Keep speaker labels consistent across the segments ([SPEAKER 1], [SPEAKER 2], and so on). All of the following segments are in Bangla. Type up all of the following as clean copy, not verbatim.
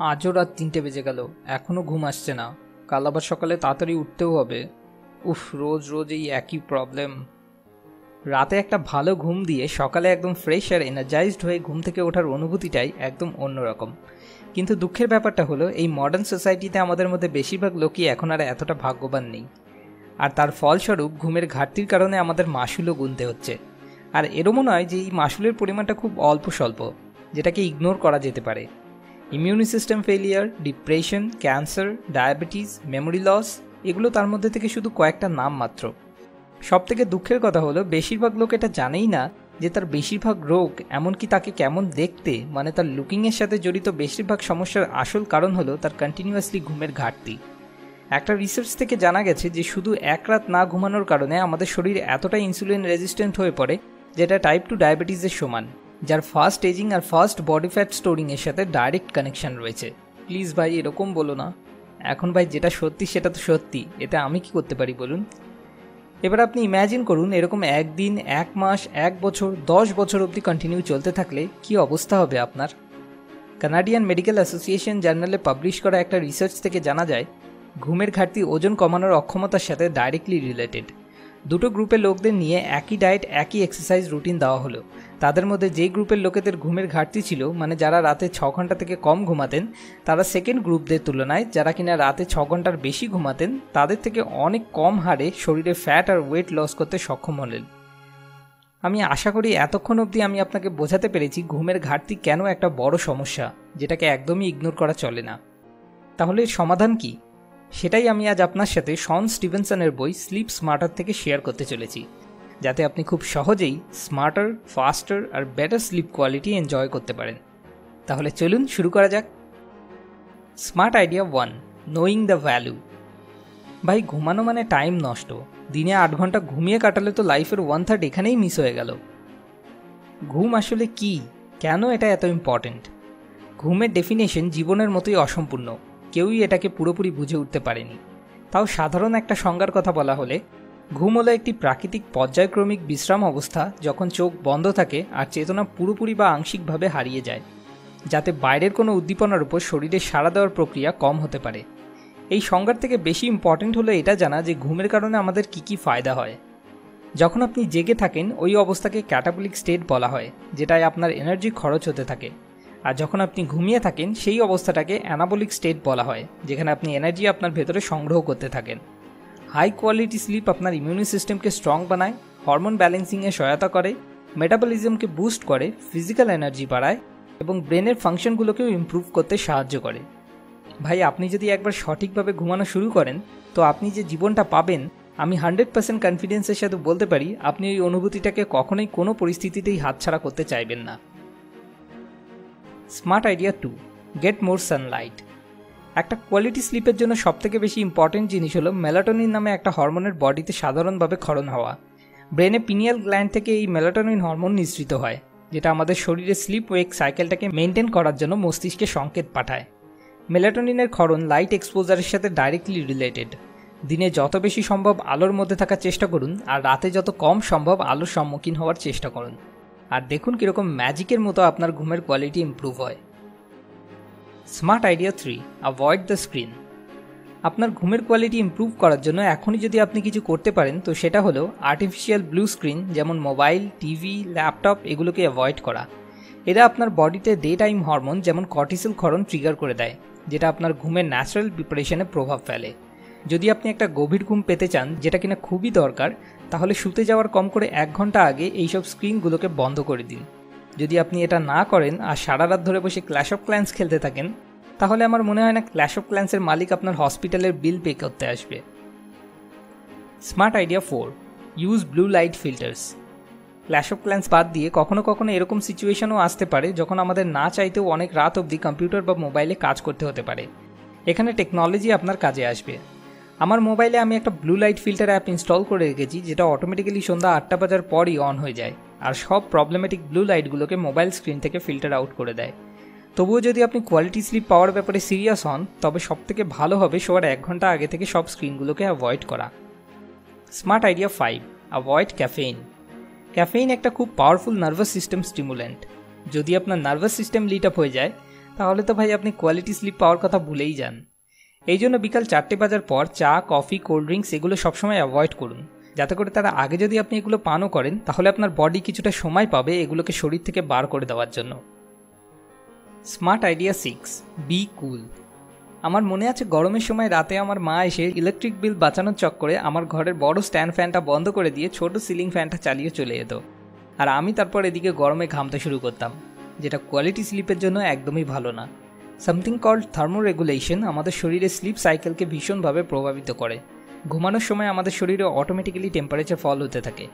[SPEAKER 1] আজও রাত ৩টে বেজে গেল, এখনও ঘুম আসছে না। কাল আবার সকালে তাড়াতাড়ি উঠতেও হবে। উফ, রোজ রোজ এই একই প্রবলেম। রাতে একটা ভালো ঘুম দিয়ে সকালে একদম ফ্রেশ আর এনার্জাইজড হয়ে ঘুম থেকে ওঠার অনুভূতিটাই একদম অন্যরকম। কিন্তু দুঃখের ব্যাপারটা হলো, এই মডার্ন সোসাইটিতে আমাদের মধ্যে বেশিরভাগ লোকই এখন আর এতটা ভাগ্যবান নেই। আর তার ফলস্বরূপ ঘুমের ঘাটতির কারণে আমাদের মাসুলও গুনতে হচ্ছে। আর এরমও নয় যে এই মাসুলের পরিমাণটা খুব অল্প স্বল্প, যেটাকে ইগনোর করা যেতে পারে। Immune system failure, depression, cancer, diabetes, memory loss, এগুলো তার মধ্যে থেকে শুধু কয়েকটা নাম মাত্র। সবথেকে দুঃখের কথা হলো, বেশিরভাগ লোক এটা জানেই না যে তার বেশিরভাগ রোগ, এমনকি তাকে কেমন দেখতে, মানে তার লুকিংয়ের সাথে জড়িত বেশিরভাগ সমস্যার আসল কারণ হলো তার কন্টিনিউয়াসলি ঘুমের ঘাটতি। একটা রিসার্চ থেকে জানা গেছে যে শুধু এক রাত না ঘুমানোর কারণে আমাদের শরীর এতটা ইনসুলিন রেজিস্ট্যান্ট হয়ে পড়ে, যেটা টাইপ 2 ডায়াবেটিসের সমান, যার ফাস্ট এজিং আর ফাস্ট বডি ফ্যাট স্টোরিংয়ের সাথে ডাইরেক্ট কানেকশন রয়েছে। প্লিজ ভাই, এরকম বলো না। এখন ভাই যেটা সত্যি সেটা তো সত্যি, এতে আমি কি করতে পারি বলুন? এবার আপনি ইম্যাজিন করুন, এরকম একদিন, 1 মাস, 1 বছর, 10 বছর অবধি কন্টিনিউ চলতে থাকলে কি অবস্থা হবে আপনার। কানাডিয়ান মেডিকেল অ্যাসোসিয়েশন জার্নালে পাবলিশ করা একটা রিসার্চ থেকে জানা যায়, ঘুমের ঘাটতি ওজন কমানোর অক্ষমতার সাথে ডাইরেক্টলি রিলেটেড। দুটো গ্রুপের লোকদের নিয়ে একই ডায়েট, একই এক্সারসাইজ রুটিন দেওয়া হলো। তাদের মধ্যে যেই গ্রুপের লোকেদের ঘুমের ঘাটতি ছিল, মানে যারা রাতে 6 ঘন্টা থেকে কম ঘুমাতেন, তারা সেকেন্ড গ্রুপদের তুলনায় যারা কিনা রাতে 6 ঘন্টার বেশি ঘুমাতেন, তাদের থেকে অনেক কম হারে শরীরে ফ্যাট আর ওয়েট লস করতে সক্ষম হলেন। আমি আশা করি এতক্ষণ অবধি আমি আপনাকে বোঝাতে পেরেছি ঘুমের ঘাটতি কেন একটা বড় সমস্যা, যেটাকে একদমই ইগনোর করা চলে না। তাহলে এর সমাধান কি? সেটাই আমি আজ আপনার সাথে শন স্টিভেনসনের বই স্লিপ স্মার্টার থেকে শেয়ার করতে চলেছি, যাতে আপনি খুব সহজেই স্মার্টার, ফাস্টার আর বেটার স্লিপ কোয়ালিটি এনজয় করতে পারেন। তাহলে চলুন শুরু করা যাক। Smart idea 1, knowing the value. ভাই, ঘুমানো মানে টাইম নষ্ট। দিনে 8 ঘন্টা ঘুমিয়ে কাটালে তো লাইফের 1/3 এখানেই মিস হয়ে গেল। ঘুম আসলে কি, কেন এটা এত ইম্পর্টেন্ট? ঘুমের ডেফিনেশন জীবনের মতোই অসম্পূর্ণ, কেউই এটাকে পুরোপুরি বুঝে উঠতে পারেনি। তাও সাধারণ একটা সংজ্ঞার কথা বলা হলে, ঘুম হলো একটি প্রাকৃতিক পর্যায়ক্রমিক বিশ্রাম অবস্থা যখন চোখ বন্ধ থাকে আর চেতনা পুরোপুরি বা আংশিকভাবে হারিয়ে যায়, যাতে বাইরের কোনো উদ্দীপনার উপর শরীরে সাড়া দেওয়ার প্রক্রিয়া কম হতে পারে। এই সংজ্ঞার থেকে বেশি ইম্পর্টেন্ট হলো এটা জানা যে ঘুমের কারণে আমাদের কী কী ফায়দা হয়। যখন আপনি জেগে থাকেন, ওই অবস্থাকে ক্যাটাবলিক স্টেট বলা হয়, যেটায় আপনার এনার্জি খরচ হতে থাকে। আর যখন আপনি ঘুমিয়ে থাকেন, সেই অবস্থাটাকে অ্যানাবলিক স্টেট বলা হয়, যেখানে আপনি এনার্জি আপনার ভেতরে সংগ্রহ করতে থাকেন। হাই কোয়ালিটি স্লিপ আপনার ইমিউনি সিস্টেমকে স্ট্রং বানায়, হরমোন ব্যালেন্সিংয়ে সহায়তা করে, মেটাবলিজমকে বুস্ট করে, ফিজিক্যাল এনার্জি বাড়ায় এবং ব্রেনের ফাংশনগুলোকেও ইমপ্রুভ করতে সাহায্য করে। ভাই, আপনি যদি একবার সঠিকভাবে ঘুমানো শুরু করেন, তো আপনি যে জীবনটা পাবেন, আমি 100% কনফিডেন্সের সাথে বলতে পারি আপনি ওই অনুভূতিটাকে কখনোই কোনো পরিস্থিতিতেই হাতছাড়া করতে চাইবেন না। Smart idea 2, get more Sunlight. একটা কোয়ালিটি স্লিপের জন্য সবথেকে বেশি ইম্পর্টেন্ট জিনিস হলো মেলাটোনিন নামে একটা হরমোনের বডিতে সাধারণভাবে ক্ষরণ হওয়া। ব্রেনে পিনিয়াল গ্ল্যান্ড থেকে এই মেলাটোনিন হরমোন নিঃসৃত হয়, যেটা আমাদের শরীরে স্লিপ ওয়েক সাইকেলটাকে মেনটেন করার জন্য মস্তিষ্কে সংকেত পাঠায়। মেলাটোনিনের ক্ষরণ লাইট এক্সপোজারের সাথে ডাইরেক্টলি রিলেটেড। দিনে যত বেশি সম্ভব আলোর মধ্যে থাকার চেষ্টা করুন, আর রাতে যত কম সম্ভব আলোর সম্মুখীন হওয়ার চেষ্টা করুন, আর দেখুন কীরকম ম্যাজিকের মতো আপনার ঘুমের কোয়ালিটি ইমপ্রুভ হয়। Smart idea 3, avoid the screen. আপনার ঘুমের কোয়ালিটি ইমপ্রুভ করার জন্য এখনই যদি আপনি কিছু করতে পারেন, তো সেটা হলো আর্টিফিশিয়াল ব্লু স্ক্রিন, যেমন মোবাইল, টিভি, ল্যাপটপ, এগুলোকে অ্যাভয়েড করা। এরা আপনার বডিতে ডে টাইম হরমোন যেমন কর্টিসল ক্ষরণ ট্রিগার করে দেয়, যেটা আপনার ঘুমের ন্যাচারাল প্রিপারেশনে প্রভাব ফেলে। যদি আপনি একটা গভীর ঘুম পেতে চান, যেটা কিনা খুবই দরকার, তাহলে শুতে যাওয়ার কম করে 1 ঘন্টা আগে এইসব স্ক্রিনগুলোকে বন্ধ করে দিন। যদি আপনি এটা না করেন আর সারা রাত ধরে বসে ক্ল্যাশ অফ ক্ল্যান্স খেলতে থাকেন, তাহলে আমার মনে হয় না ক্ল্যাশ অফ ক্ল্যান্সের মালিক আপনার হসপিটালের বিল পে করতে আসবে। Smart idea 4, use blue light filters. Clash of clans বাদ দিয়ে কখনো কখনো এরকম সিচুয়েশনও আসতে পারে যখন আমাদের না চাইতেও অনেক রাত অবধি কম্পিউটার বা মোবাইলে কাজ করতে হতে পারে। এখানে টেকনোলজি আপনার কাজে আসবে। আমার মোবাইলে আমি একটা blue light filter app install করে রেখেছি, যেটা অটোমেটিক্যালি সন্ধ্যা 8টা বাজার পরই অন হয়ে যায় আর সব প্রবলেমেটিক ব্লু লাইটগুলোকে মোবাইল স্ক্রিন থেকে ফিল্টার আউট করে দেয়। তবুও যদি আপনি কোয়ালিটি স্লিপ পাওয়ার ব্যাপারে সিরিয়াস হন, তবে সবথেকে ভালো হবে শোয়ার 1 ঘন্টা আগে থেকে সব স্ক্রিনগুলোকে অ্যাভয়েড করা। Smart idea 5, avoid caffeine. Caffeine একটা খুব পাওয়ারফুল নার্ভাস সিস্টেম স্টিমুল্যান্ট। যদি আপনার নার্ভাস সিস্টেম লিট আপ হয়ে যায়, তাহলে তো ভাই আপনি কোয়ালিটি স্লিপ পাওয়ার কথা ভুলেই যান। এই জন্য বিকাল 4টে বাজার পর চা, কফি, কোল্ড ড্রিঙ্কস এগুলো সবসময় অ্যাভয়েড করুন, যাতে করে তারা আগে যদি আপনি এগুলো পানও করেন তাহলে আপনার বডি কিছুটা সময় পাবে এগুলোকে শরীর থেকে বার করে দেওয়ার জন্য। স্মার্ট আইডিয়া 6, বি কুল। আমার মনে আছে গরমের সময় রাতে আমার মা এসে ইলেকট্রিক বিল বাঁচানোর চক্করে আমার ঘরের বড় স্ট্যান্ড ফ্যানটা বন্ধ করে দিয়ে ছোট সিলিং ফ্যানটা চালিয়ে চলে যেত, আর আমি তারপর এদিকে গরমে ঘামতে শুরু করতাম, যেটা কোয়ালিটি স্লিপের জন্য একদমই ভালো না। সামথিং কল্ড থার্মোরেগুলেশন আমাদের শরীরে স্লিপ সাইকেলকে ভীষণভাবে প্রভাবিত করে। ঘুমানোর সময় আমাদের শরীরে অটোমেটিক্যালি টেম্পারেচার ফল হতে থাকে,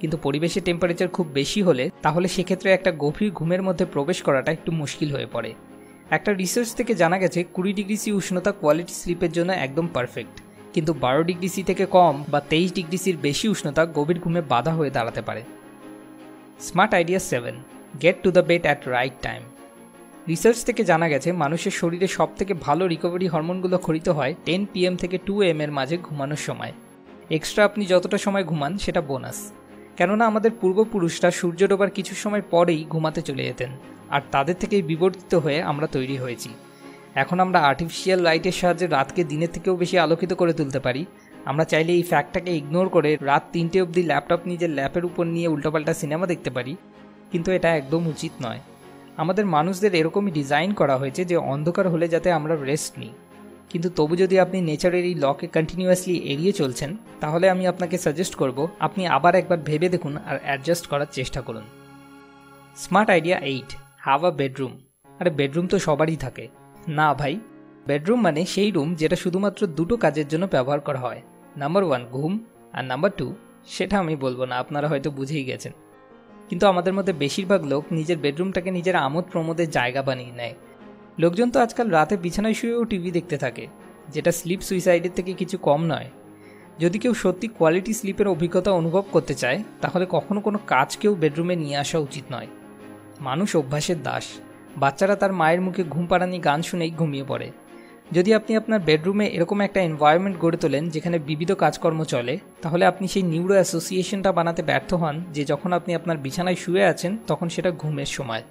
[SPEAKER 1] কিন্তু পরিবেশের টেম্পারেচার খুব বেশি হলে তাহলে সেক্ষেত্রে একটা গভীর ঘুমের মধ্যে প্রবেশ করাটা একটু মুশকিল হয়ে পড়ে। একটা রিসার্চ থেকে জানা গেছে 20 ডিগ্রি সি উষ্ণতা কোয়ালিটি স্লিপের জন্য একদম পারফেক্ট, কিন্তু 12 ডিগ্রি সি থেকে কম বা 23 ডিগ্রি সির বেশি উষ্ণতা গভীর ঘুমে বাধা হয়ে দাঁড়াতে পারে। Smart idea 7, get to the bed at right time. Research থেকে জানা গেছে মানুষের শরীরে সব থেকে ভালো রিকভারি হরমোনগুলো ক্ষরিত হয় 10 PM থেকে 2 AM এর মাঝে ঘুমানোর সময়। এক্সট্রা আপনি যতটা সময় ঘুমান সেটা বোনাস, কেননা আমাদের পূর্বপুরুষরা সূর্য ডোবার কিছু সময় পরেই ঘুমাতে চলে যেতেন, আর তাদের থেকেই বিবর্তিত হয়ে আমরা তৈরি হয়েছি। এখন আমরা আর্টিফিশিয়াল লাইটের সাহায্যে রাতকে দিনের থেকেও বেশি আলোকিত করে তুলতে পারি। আমরা চাইলে এই ফ্যাক্টটাকে ইগনোর করে রাত 3টে অবধি ল্যাপটপ নিজের ল্যাপের উপর নিয়ে উল্টোপাল্টা সিনেমা দেখতে পারি, কিন্তু এটা একদম উচিত নয়। আমাদের মানুষদের এরকমই ডিজাইন করা হয়েছে যে অন্ধকার হলে যাতে আমরা রেস্ট নিই, কিন্তু তবু যদি আপনি নেচারের এই লকে কন্টিনিউয়াসলি এড়িয়ে চলছেন তাহলে আমি আপনাকে সাজেস্ট করব আপনি আবার একবার ভেবে দেখুন আর অ্যাডজাস্ট করার চেষ্টা করুন। Smart idea 8, have a bedroom. আরে বেডরুম তো সবারই থাকে। না ভাই, বেডরুম মানে সেই রুম যেটা শুধুমাত্র দুটো কাজের জন্য ব্যবহার করা হয়। নাম্বার 1 ঘুম, আর নাম্বার 2 সেটা আমি বলবো না, আপনারা হয়তো বুঝেই গেছেন। কিন্তু আমাদের মধ্যে বেশিরভাগ লোক নিজের বেডরুমটাকে নিজের আমোদ প্রমোদের জায়গা বানিয়ে নেয়। লোকজন তো আজকাল রাতে বিছানায় শুয়েও টিভি দেখতে থাকে, যেটা স্লিপ সুইসাইডের থেকে কিছু কম নয়। যদি কেউ সত্যি কোয়ালিটি স্লিপের অভিজ্ঞতা অনুভব করতে চায় তাহলে কখনো কোনো কাজকেও বেডরুমে নিয়ে আসা উচিত নয়। মানুষ অভ্যাসের দাস। বাচ্চারা তার মায়ের মুখে ঘুম পাড়ানি গান শুনেই ঘুমিয়ে পড়ে। যদি আপনি আপনার বেডরুমে এরকম একটা এনভায়রনমেন্ট গড়ে তোলেন যেখানে বিবিধ কাজকর্ম চলে, তাহলে আপনি সেই নিউরো অ্যাসোসিয়েশনটা বানাতে ব্যর্থ হন যে যখন আপনি আপনার বিছানায় শুয়ে আছেন তখন সেটা ঘুমের সময়।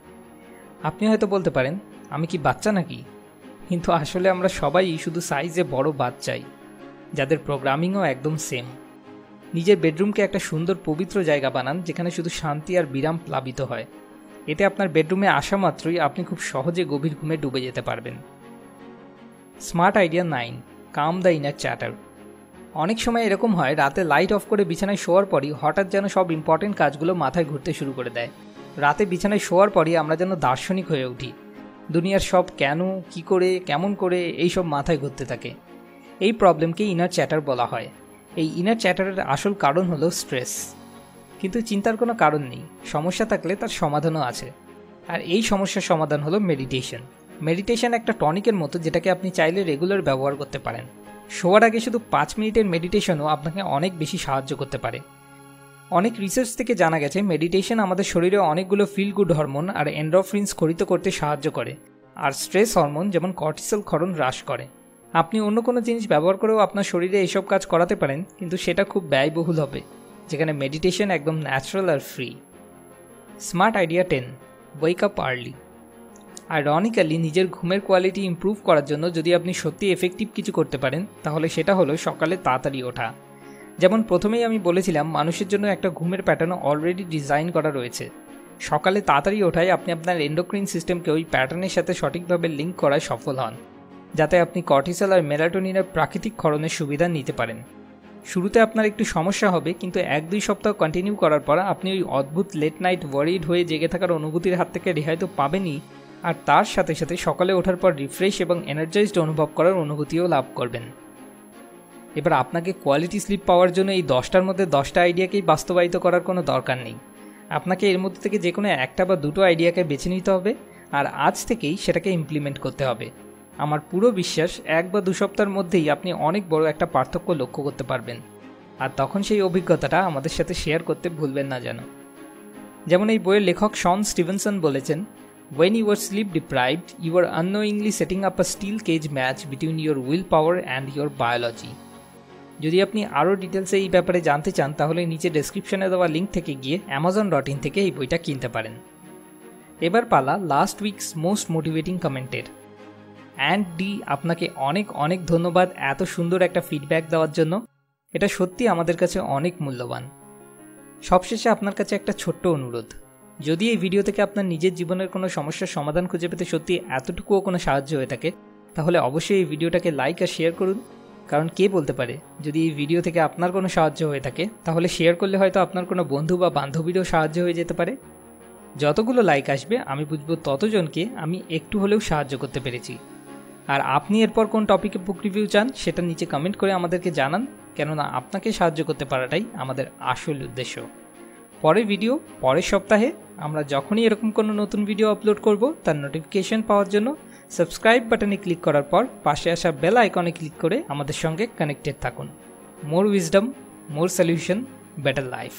[SPEAKER 1] আপনি হয়তো বলতে পারেন, আমি কি বাচ্চা নাকি? কিন্তু আসলে আমরা সবাই শুধু সাইজে বড় বাচ্চাই, যাদের প্রোগ্রামিংও একদম সেম। নিজের বেডরুমকে একটা সুন্দর পবিত্র জায়গা বানান যেখানে শুধু শান্তি আর বিরাম প্লাবিত হয়। এতে আপনার বেডরুমে আসা মাত্রই আপনি খুব সহজে গভীর ঘুমে ডুবে যেতে পারবেন। Smart idea 9, calm the inner chatter. অনেক সময় এরকম হয় রাতে লাইট অফ করে বিছানায় শোয়ার পরই হঠাৎ যেন সব ইম্পর্টেন্ট কাজগুলো মাথায় ঘুরতে শুরু করে দেয়। রাতে বিছানায় শোয়ার পরই আমরা যেন দার্শনিক হয়ে উঠি। দুনিয়ার সব কেন, কি করে, কেমন করে এইসব মাথায় ঘুরতে থাকে। এই প্রবলেমকে ইনার চ্যাটার বলা হয়। এই ইনার চ্যাটারের আসল কারণ হলো স্ট্রেস। কিন্তু চিন্তার কোনো কারণ নেই, সমস্যা থাকলে তার সমাধানও আছে। আর এই সমস্যার সমাধান হলো মেডিটেশন। মেডিটেশন একটা টনিকের মতো যেটাকে আপনি চাইলে রেগুলার ব্যবহার করতে পারেন। শোয়ার আগে শুধু 5 মিনিটের মেডিটেশনও আপনাকে অনেক বেশি সাহায্য করতে পারে। অনেক রিসার্চ থেকে জানা গেছে মেডিটেশন আমাদের শরীরে অনেকগুলো ফিল গুড হরমোন আর এন্ডোরফিনস খরিত করতে সাহায্য করে, আর স্ট্রেস হরমোন যেমন কর্টিসল ক্ষরণ হ্রাস করে। আপনি অন্য কোনো জিনিস ব্যবহার করেও আপনার শরীরে এইসব কাজ করাতে পারেন, কিন্তু সেটা খুব ব্যয়বহুল হবে, যেখানে মেডিটেশন একদম ন্যাচারাল আর free. Smart idea 10, wake up early. Ironically নিজের ঘুমের কোয়ালিটি ইমপ্রুভ করার জন্য যদি আপনি সত্যি এফেক্টিভ কিছু করতে পারেন তাহলে সেটা হলো সকালে তাড়াতাড়ি ওঠা। যেমন প্রথমেই আমি বলেছিলাম মানুষের জন্য একটা ঘুমের প্যাটার্ন অলরেডি ডিজাইন করা রয়েছে। সকালে তাড়াতাড়ি ওঠায় আপনি আপনার এন্ডোক্রিন সিস্টেমকে ওই প্যাটার্নের সাথে সঠিকভাবে লিঙ্ক করায় সফল হন, যাতে আপনি কর্টিসল আর মেলাটোনিনের প্রাকৃতিক ক্ষরণের সুবিধা নিতে পারেন। শুরুতে আপনার একটু সমস্যা হবে, কিন্তু 1-2 সপ্তাহ কন্টিনিউ করার পর আপনি ওই অদ্ভুত লেট নাইট ওয়ারিড হয়ে জেগে থাকার অনুভূতির হাত থেকে রেহাই তো পাবেনই, আর তার সাথে সাথে সকালে ওঠার পর রিফ্রেশ এবং এনার্জাইজড অনুভব করার অনুভূতিও লাভ করবেন। এবার আপনাকে কোয়ালিটি স্লিপ পাওয়ার জন্য এই 10টার মধ্যে 10টা আইডিয়াকেই বাস্তবায়িত করার কোনো দরকার নেই। আপনাকে এর মধ্যে থেকে যে কোনো একটা বা দুটো আইডিয়াকে বেছে নিতে হবে, আর আজ থেকেই সেটাকে ইমপ্লিমেন্ট করতে হবে। আমার পুরো বিশ্বাস 1 বা 2 সপ্তাহের মধ্যেই আপনি অনেক বড় একটা পার্থক্য লক্ষ্য করতে পারবেন, আর তখন সেই অভিজ্ঞতাটা আমাদের সাথে শেয়ার করতে ভুলবেন না যেন। যেমন এই বইয়ের লেখক শন স্টিভেনসন বলেছেন, When you are sleep deprived, you are unknowingly setting up a steel cage match between your willpower and your biology. যদি আপনি আরও ডিটেলসে এই ব্যাপারে জানতে চান তাহলে নিচে ডেসক্রিপশনে দেওয়া লিঙ্ক থেকে গিয়ে amazon.in থেকে এই বইটা কিনতে পারেন। এবার পালা লাস্ট উইকস মোস্ট মোটিভেটিং কমেন্টের। অ্যান্ড ডি, আপনাকে অনেক অনেক ধন্যবাদ এত সুন্দর একটা ফিডব্যাক দেওয়ার জন্য। এটা সত্যি আমাদের কাছে অনেক মূল্যবান। সবশেষে আপনার কাছে একটা ছোট্ট অনুরোধ, যদি এই ভিডিও থেকে আপনার নিজের জীবনের কোনো সমস্যার সমাধান খুঁজে পেতে সত্যি এতটুকুও কোনো সাহায্য হয়ে থাকে, তাহলে অবশ্যই এই ভিডিওটাকে লাইক আর শেয়ার করুন। কারণ কে বলতে পারে, যদি এই ভিডিও থেকে আপনার কোনো সাহায্য হয়ে থাকে তাহলে শেয়ার করলে হয়তো আপনার কোনো বন্ধু বা বান্ধবীরও সাহায্য হয়ে যেতে পারে। যতগুলো লাইক আসবে আমি বুঝবো ততজনকে আমি একটু হলেও সাহায্য করতে পেরেছি। আর আপনি এরপর কোন টপিকে বুক রিভিউ চান সেটা নিচে কমেন্ট করে আমাদেরকে জানান, কেননা আপনাকে সাহায্য করতে পারাটাই আমাদের আসল উদ্দেশ্য। পরের সপ্তাহে আমরা যখনই এরকম কোনো নতুন ভিডিও আপলোড করব তার নোটিফিকেশন পাওয়ার জন্য সাবস্ক্রাইব বাটনে ক্লিক করার পর পাশে আসা বেল আইকনে ক্লিক করে আমাদের সঙ্গে কানেক্টেড থাকুন। মোর উইজডম, মোর সলিউশন, বেটার লাইফ।